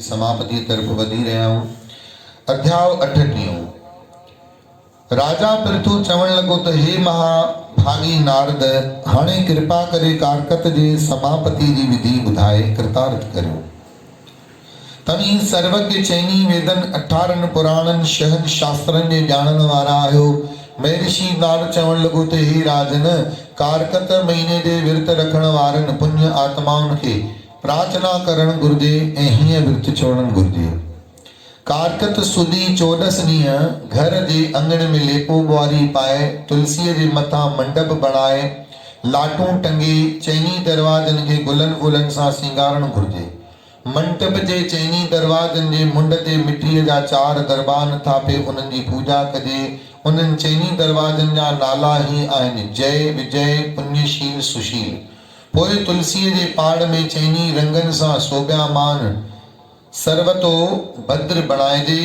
समापति तरफ वधी रहिया हूं। अध्याय 38। राजा पृथु चवण लगो तो हे महाभागी नारद, हाणे कृपा करे कारकत जे समापति जी विधि बुधाए कृतार्थ करो। तमी सर्वज्ञ चैनी वेदन 18 पुराणन शहन शास्त्रन जे ॼाणन वारा आयो। महर्षि नारद चवण लगो तो हे राजन, कारकत महीने जे विरत रखण वारन पुण्य आत्माउन के प्रार्थना करण घुर्जे ऐं हीअं विरत छोड़न घुर्जे। कारकत सुदी 14 ॾींहं घर जे अंगण में लेपो बुआरी पाए, तुलसीअ जे मथां मंडप बणाए, लाटूं टंगे, चैनी दरवाजन के गुलन फूलन सां सिंगारण घुर्जे। मंडप जे चैनी दरवाजन जे मुंड ते मिट्टीअ जा 4 दरबान थापे उन्हनि जी पूजा कजे। उन्हनि चैनी दरवाजन जा नाला ही आहिनि जय, विजय, पुण्यशील, सुशील। पोइ तुलसीअ जे पाड़ में चैनी रंगन सां शोभ्यामान सर्वतो भद्र बणाइजे,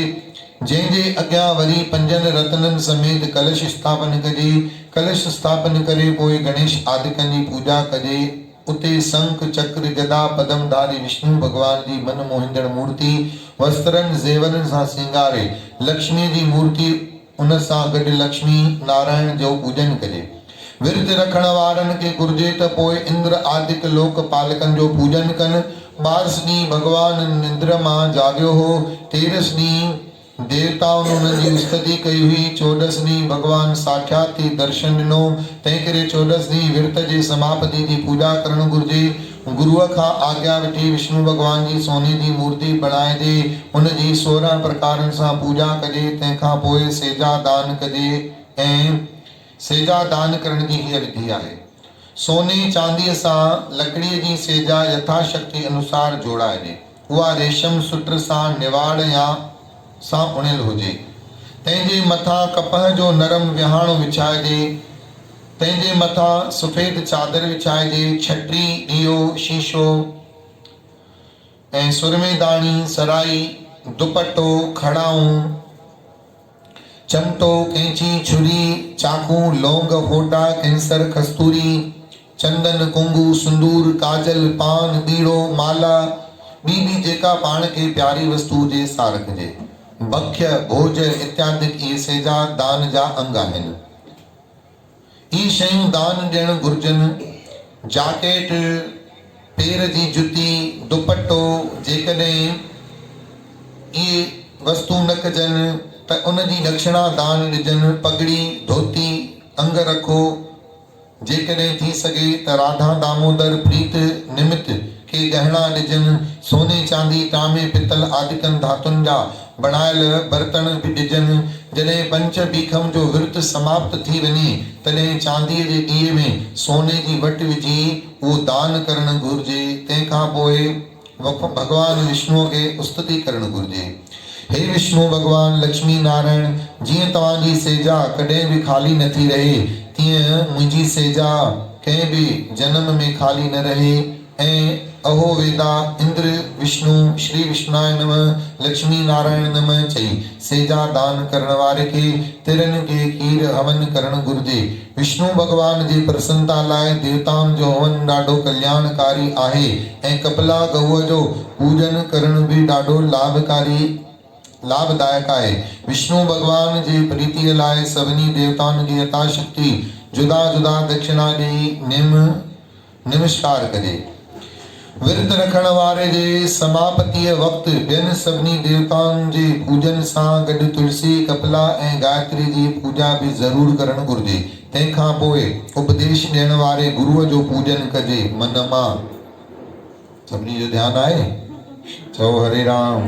जंहिंजे अॻियां वरी 5 रत्नन समेत कलश स्थापन कजे। कलश स्थापन करे पोइ गणेश आदिकन जी पूजा कजे। उते शंख चक्र गदा पदमधारी विष्णु भगवान जी मन मोहिंदड़ मूर्ति वस्त्रन जेवरन सां सिंगारे, लक्ष्मी जी मूर्ति उन सां गॾु लक्ष्मी नारायण जो पूजन कजे। विरत रखण वारन के घुर्जे त पोइ इंद्र आदिक लोकपालकन जो पूजन कन। 12 ॾींहं भगवान निंद्र मां जाॻियो हो। 13 ॾींहं देवताउनि उन्हनि जी स्तुति कई हुई। 14 ॾींहं भगवान साक्षात थी दर्शन ॾिनो। तंहिं करे 14 ॾींहं विरत जे समापति जी पूजा करण घुर्जे। गुरुअ खां आज्ञा वठी विष्णु भगवान जी सोने जी मूर्ति बणाइजे, उन जी 16 प्रकारन सां पूजा कजे। तंहिंखां पोइ सेजा दान कजे ऐं सेजा दान करण जी हीअ विधि आहे। सोने चांदीअ सां लकड़ीअ जी सेजा यथाशक्ति अनुसार जोड़ाइजे। उहा रेशम सुत्र सां निवाड़ या सां उणियल हुजे। तंहिंजे मथां कपह जो नरम विहाणो विछाइजे। तंहिंजे मथां सफ़ेद चादर विछाइजे। छटरी, ॾीओ, शीशो ऐं सुरमेदानी, सराई, दुपट्टो, खड़ाऊं, चमटो, कैंची, छुरी, चाकू, लौंग, फोटा, कैंसर, कस्तूरी, चंदन, कुंगू, सिंदूर, काजल, पान, बीड़ो, माला, ॿी जेका पाण खे प्यारी वस्तु हुजे सा रखिजे। भख्य, भोज इत्यादि इहे सेजा दान जा अंग आहिनि। इहे शयूं दान ॾियण घुर्जनि। जाकेट, पेर जी जुती, दुपट्टो, जेकॾहिं इहे वस्तु न कजनि त उन जी दक्षिणा दान ॾिजनि। पगड़ी, धोती, अंग रखो, जेकॾहिं थी सघे त राधा दामोदर प्रीत निमित के गहना ॾिजनि। सोने चांदी तांबे पितल आदिकन धातुनि जा बणायल बर्तन बि ॾिजनि। जॾहिं पंच बीखम जो विर्त समाप्त थी वञे तॾहिं चांदीअ जे ॾीए में सोने जी वट विझी उहो दान करणु घुर्जे। तंहिंखां पोइ भगवान विष्णुअ खे स्तुति करणु घुर्जे। हे विष्णु भगवान लक्ष्मी नारायण, जीअं तव्हांजी सेजा कॾहिं बि खाली न थी रहे, तीअं मुंहिंजी सेजा कंहिं बि जन्म में खाली न रहे। ऐं अहो वेदा इंद्र विष्णु श्री विष्णुनाय नमः लक्ष्मी नारायण नमः चई सेजा दान करण वारे खे तिरनि खे खीर हवन करण घुर्जे। विष्णु भगवान जी प्रसन्नता लाइ देवताउनि जो हवन ॾाढो कल्याणकारी आहे ऐं कपिला गऊअ जो पूजन करण बि ॾाढो लाभदायक आहे। विष्णु भगवान जी प्रीतिअ लाइ सभिनी देवताउनि खे यथाशक्ति जुदा जुदा दक्षिणा ॾेई नमस्कार कजे। विरत रखण वारे जे समापतिअ वक़्तु ॿियनि सभिनी देवताउनि जे पूजन सां गॾु तुलसी, कपिला ऐं गायत्री जी पूजा बि ज़रूरु करणु घुर्जे। तंहिंखां पोइ उपदेश ॾियण वारे गुरुअ जो पूजन कजे मन मां। सभिनी जो ध्यानु आहे? चओ हरे राम।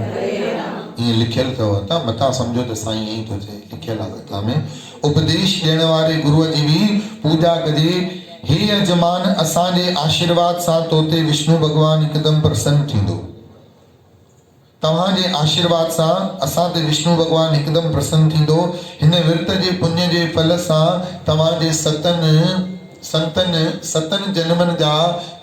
ईअं लिखियल अथव त मथां सम्झो त साईं ईअं थो चए, लिखियल आहे कथा में। उपदेश ॾियण वारे गुरुअ जी बि पूजा कजे। हे यजमान, असांजे आशीर्वाद सां तोते विष्णु भगवान हिकदमि प्रसन्न थींदो। तव्हांजे आशीर्वाद सां असां ते विष्णु भगवान हिकदमि प्रसन्न थींदो। हिन विर्त जे पुण्य जे फल सां तव्हांजे सतन जन्मनि जा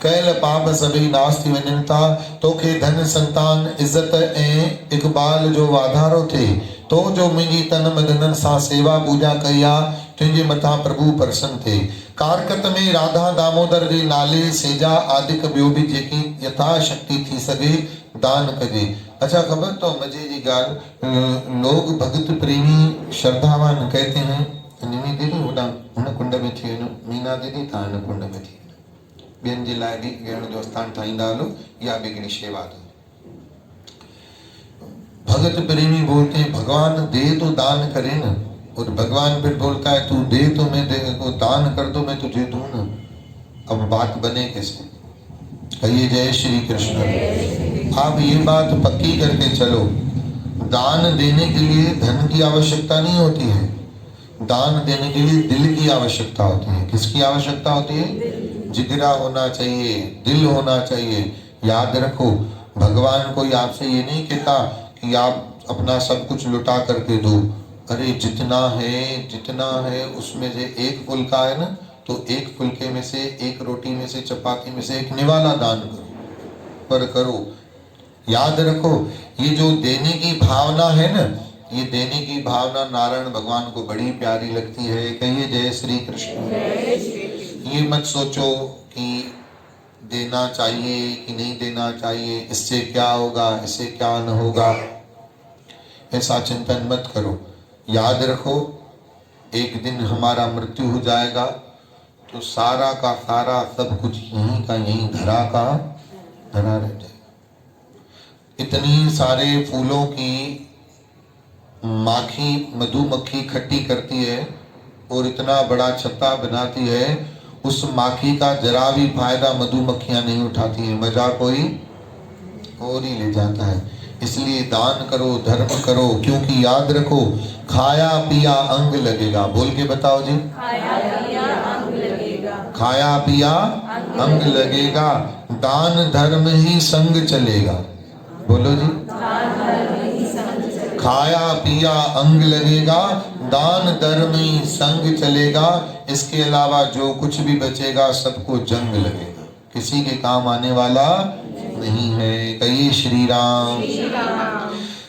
कयल पाप सभई नाश थी वञनि था। तोखे धन, संतान, इज़त ऐं इक़बाल जो वाधारो थिए। तो जो मुंहिंजी तन मदन सां सेवा पूजा कई आहे, तुंहिंजे मथां प्रभु प्रसन्न थिए। कारकत में राधा दामोदर जे नाले सेजा आदिक ॿियो बि जेकी यथाशक्ति थी सघे दान कजे। अच्छा ख़बर तो मजे जी गाल, लोग भगत प्रेमी श्रद्धावान कहते हैं निमी दीदी होॾां हुन कुंड में थी वञो, मीना दीदी तव्हां हिन कुंड में थी वञो, ॿियनि जे लाइ बि वेहण जो स्थान ठाहींदा हलो, या बि हिकिड़ी शेवा अथव। भगत प्रेमी बोलते हैं भगवान दे तो दान करे न, और भगवान फिर बोलता है तू दे तो मैं दे, वो दान कर दो मैं तुझे दूं ना। अब बात बने कैसे? कहिए जय श्री कृष्ण। आप ये बात पक्की करके चलो, दान देने के लिए धन की आवश्यकता नहीं होती है, दान देने के लिए दिल की आवश्यकता होती है। किसकी आवश्यकता होती है? जिगरा होना चाहिए, दिल होना चाहिए। याद रखो, भगवान कोई आपसे ये नहीं कहता कि आप अपना सब कुछ लुटा करके दो। अरे जितना है उसमें से एक फुल्का है ना, तो एक फुल्के में से, एक रोटी में से, चपाती में से एक निवाला दान करो, पर करो। याद रखो, ये जो देने की भावना है ना, ये देने की भावना नारायण भगवान को बड़ी प्यारी लगती है। कहिए जय श्री कृष्ण। ये मत सोचो कि देना चाहिए कि नहीं देना चाहिए, इससे क्या होगा, इससे क्या न होगा, ऐसा चिंतन मत करो। याद रखो, एक दिन हमारा मृत्यु हो जाएगा तो सारा का सारा सब कुछ यहीं का यहीं धरा का धरा रह जाएगा। इतनी सारे फूलों की माखी मधुमक्खी इकट्ठी करती है और इतना बड़ा छत्ता बनाती है, उस माखी का जरा भी फायदा मधुमक्खियां नहीं उठाती है, मजा कोई और ही ले जाता है। इसलिए दान करो, धर्म करो, क्योंकि याद रखो खाया पिया अंग लगेगा। बोल के बताओ जी, खाया पिया अंग लगेगा, खाया पिया अंग लगेगा, दान धर्म ही संग चलेगा। बोलो जी, खाया पिया अंग लगेगा, दान धर्म ही संग चलेगा। इसके अलावा जो कुछ भी बचेगा सबको जंग लगेगा, किसी के काम आने वाला नहीं है। कहिए श्री राम।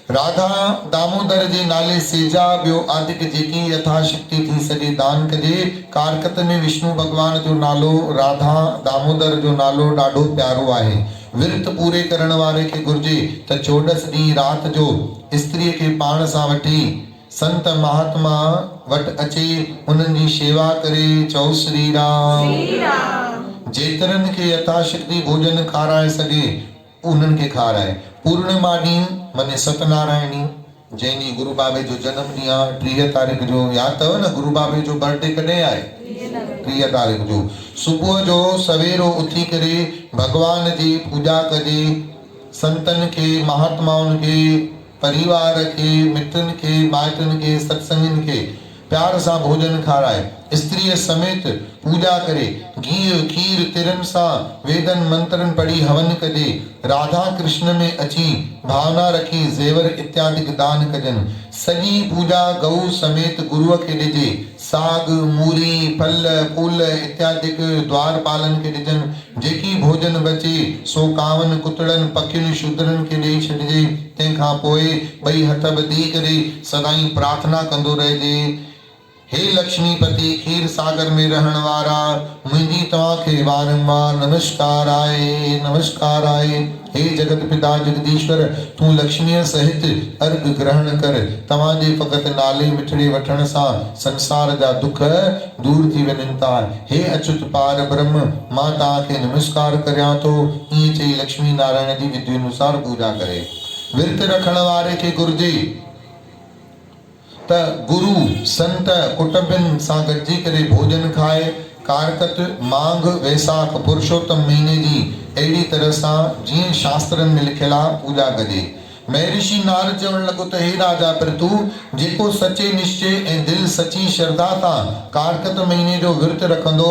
राधा दामोदर जे नाले सेजा ॿियो आदिक जेकी यथाशक्ति थी सघे दान कजे। कारकत में विष्णु भगवान जो नालो, राधा दामोदर जो नालो ॾाढो प्यारो आहे। विर्त पूरे करण वारे खे घुर्जे त 14 ॾींहं रात जो स्त्रीअ खे पाण सां वठी संत महात्मा वटि अचे, उन्हनि जी शेवा करे। चओ श्री राम। जेतिरनि खे यथाशक्ति भोजन खाराए सघे उन्हनि खे खाराए। पूर्णिमा ॾींहुं माने सत्यनारायण ॾींहुं, जंहिं ॾींहुं गुरु बाबे जो जन्म ॾींहुं आहे, 30 तारीख़ जो, यादि अथव न गुरु बाबे जो बर्थडे कॾहिं आहे? 30 तारीख़ जो। सुबुह जो सवेरो उथी करे भगवान जी पूजा कजे। संतनि खे, महात्माउनि खे, परिवार खे, मित्रनि खे, माइटनि खे, सत्संगिनि खे प्यार सां भोजन खाराए। स्त्रीअ समेत पूजा करे, घी खीर तिरनि सां वेदन मंत्रन पढ़ी हवन कजे। राधा कृष्ण में अची भावना रखी जेवर इत्यादि दान कजन। सॼी पूजा गऊ समेत गुरुअ खे ॾिजे। साग मूरी फल फूल इत्यादि द्वारपालन खे ॾिजन। जेकी भोजन बचे सो कावन कुतड़न पखियुनि शूद्रनि खे ॾेई छॾिजे। तंहिंखां पोइ ॿई हथ ॿधी करे सदाईं प्रार्थना कंदो रहिजे, हे लक्ष्मीपति खीर सागर में रहण वारा, मुंहिंजी तव्हांखे वारंवार नमस्कार आहे, नमस्कार आहे। हे जगत पिता जगदीश्वर, तूं लक्ष्मीअ सहित अर्घ ग्रहण कर। तव्हांजे फ़क़ति नाले मिठड़े वठण सां संसार जा दुख दूर थी वञनि था। हे अच्युत पार ब्रह्म, मां तव्हांखे नमस्कार करियां थो। ईअं चई लक्ष्मी नारायण जी विधि अनुसार पूजा करे। विर्त रखण वारे खे घुर्जे त गुरु संत कुटुंबनि सां गॾिजी करे भोजन खाए। कारकत माघ वैसाख पुरुषोत्तम महीने जी अहिड़ी तरह सां जीअं शास्त्रनि में लिखियल आहे पूजा कजे। महर्षि नारद चवण लॻो त हे राजा पृथु, जेको सचे निश्चय ऐं दिल सची श्रद्धा सां कारकत महीने जो विर्त रखंदो,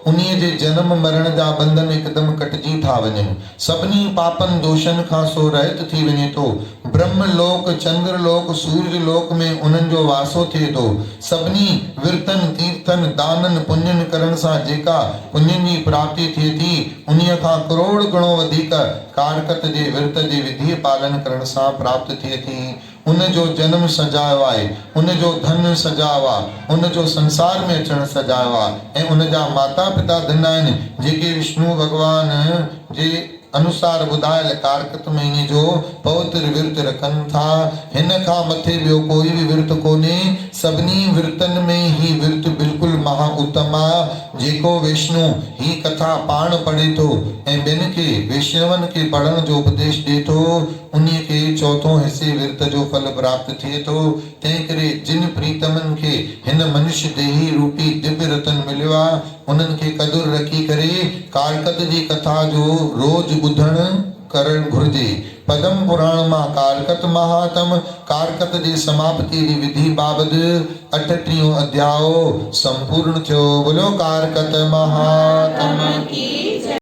उन्हीअ जे जन्म मरण जा बंधन हिकदमि कटिजी था वञनि। सभिनी पापनि दोषनि खां सो रहित थी वञे थो। ब्रह्म लोक, चंद्र लोक, सूर्य लोक में उन्हनि जो वासो थिए थो। सभिनी विर्तन तीर्थन दानन पुण्यन करण सां जेका पुण्यन जी प्राप्ति थिए थी, उन्हीअ खां करोड़ गणो वधीक कारकत जे विर्त जे विधि पालन करण सां प्राप्त थिए थी। उन जो जन्म सजायो आहे, उन जो धन सजायो आहे, उन जो संसार में अचण सजायो आहे। ऐं उन जा माता पिता धन आहिनि जेके विष्णु भगवान जे अनुसार ॿुधायल कारकत महीने जो पवित्र विर्त रखनि था। हिन खां मथे ॿियो कोई बि विर्त कोन्हे। सभिनी विर्तनि में ही विर्त बिल्कुलु महा उत्तम आहे। जेको वैष्णु ही कथा पाण पढ़े थो ऐं ॿियनि खे वैष्णवनि खे पढ़ण जो उपदेश ॾिए थो, उन्हीअ खे चौथों हिसे विर्त जो फल प्राप्त थिए थो। तंहिं करे जिन प्रीतमनि खे हिन मनुष्य देही रूपी दिव्य रतन मिलियो आहे, उन्हनि खे कदुर रखी करे कारकत जी कथा जो रोज ॿुधण करणु घुर्जे। पदम पुराण मां कारकत महात्म कारकत जी समाप्ति जी विधि बाबति 38 अध्याय संपूर्ण थियो। बोलो कारकत महात्म की।